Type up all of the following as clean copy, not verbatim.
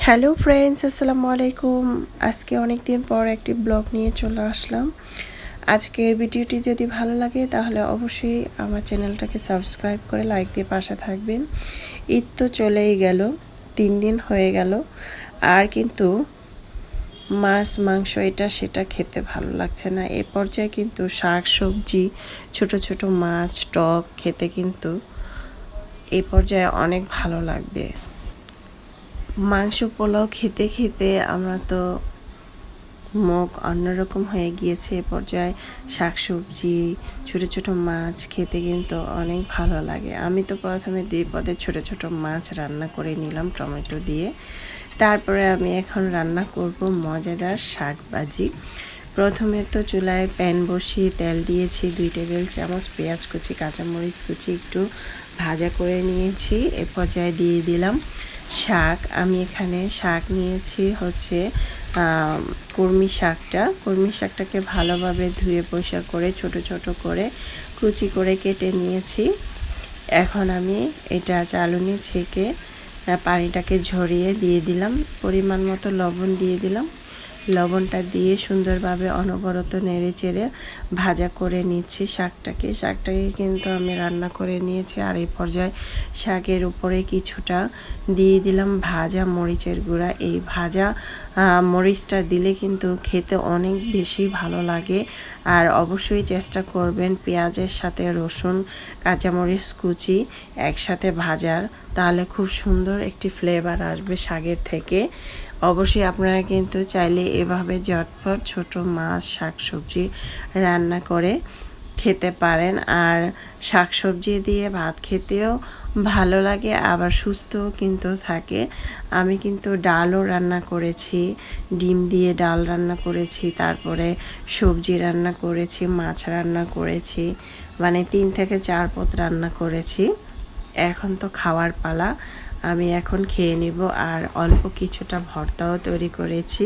Hello friends, আসসালামু আলাইকুম। আজকে অনেক দিন পর একটি ব্লগ নিয়ে চলে আসলাম। আজকের ভিডিওটি যদি ভালো লাগে তাহলে অবশ্যই আমার চ্যানেলটাকে সাবস্ক্রাইব করে লাইক দিয়ে পাশে থাকবেন। ঈদ তো চলেই গেল, 3 দিন হয়ে গেল, আর কিন্তু মাছ মাংস এটা সেটা খেতে ভালো লাগছে না। এ পর্যায়ে কিন্তু শাক সবজি, ছোট ছোট মাছ টক খেতে কিন্তু এই পর্যায়ে অনেক ভালো লাগবে। মাংস পোলাও খেতে খেতে আমরা তো মুখ অন্যরকম হয়ে গিয়েছে। এ পর্যায়ে শাকসবজি, ছোট ছোট মাছ খেতে কিন্তু অনেক ভালো লাগে। আমি তো প্রথমে 2 পদের ছোট ছোট মাছ রান্না করে নিলাম টমেটো দিয়ে। তারপরে আমি এখন রান্না করব মজাদার শাক ভাজি। প্রথমে তো চুলায় প্যান বসিয়ে তেল দিয়েছি 2 টেবিল চামচ, পেঁয়াজ কুচি কাঁচামরিচ কুচি একটু ভাজা করে নিয়েছি। এ পর্যায়ে দিয়ে দিলাম শাক। আমি এখানে শাক নিয়েছি হচ্ছে কলমি শাকটাকে ভালোভাবে ধুয়ে পরিষ্কার করে ছোট ছোট করে কুচি করে কেটে নিয়েছি। এখন আমি এটা চালুনি ছেঁকে পানিটাকে ঝরিয়ে দিয়ে দিলাম। পরিমাণ মতো লবণ দিয়ে দিলাম। লবণটা দিয়ে সুন্দরভাবে অনবরত নেড়ে চেড়ে ভাজা করে নিচ্ছি শাকটাকে কিন্তু আমি রান্না করে নিয়েছি। আর এই পর্যায়ে শাকের উপরে কিছুটা দিয়ে দিলাম ভাজা মরিচের গুঁড়া। এই ভাজা মরিচটা দিলে কিন্তু খেতে অনেক বেশি ভালো লাগে। আর অবশ্যই চেষ্টা করবেন পেঁয়াজের সাথে রসুন কাঁচামরিচ কুচি একসাথে ভাজার, তাহলে খুব সুন্দর একটি ফ্লেভার আসবে শাকের থেকে। অবশ্যই আপনারা কিন্তু চাইলে এভাবে ঝটপট ছোট মাছ শাকসবজি রান্না করে খেতে পারেন। আর শাকসবজি দিয়ে ভাত খেতেও ভালো লাগে, আবার সুস্থও কিন্তু থাকে। আমি কিন্তু ডালও রান্না করেছি, ডিম দিয়ে ডাল রান্না করেছি, তারপরে সবজি রান্না করেছি, মাছ রান্না করেছি, মানে 3 থেকে 4 পদ রান্না করেছি। এখন তো খাওয়ার পালা, আমি এখন খেয়ে নিব। আর অল্প কিছুটা ভর্তাও তৈরি করেছি।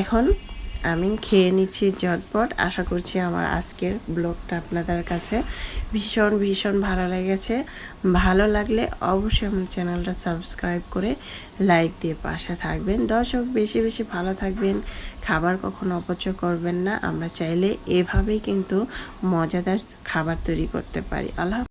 এখন আমি খেয়ে নিচ্ছি ঝটপট। আশা করছি আমার আজকের ব্লগটা আপনাদের কাছে ভীষণ ভীষণ ভালো লেগেছে। ভালো লাগলে অবশ্যই আমার চ্যানেলটা সাবস্ক্রাইব করে লাইক দিয়ে পাশে থাকবেন। দর্শক, বেশি বেশি ভালো থাকবেন, খাবার কখনো অপচয় করবেন না। আমরা চাইলে এভাবেই কিন্তু মজাদার খাবার তৈরি করতে পারি। আল্লাহ।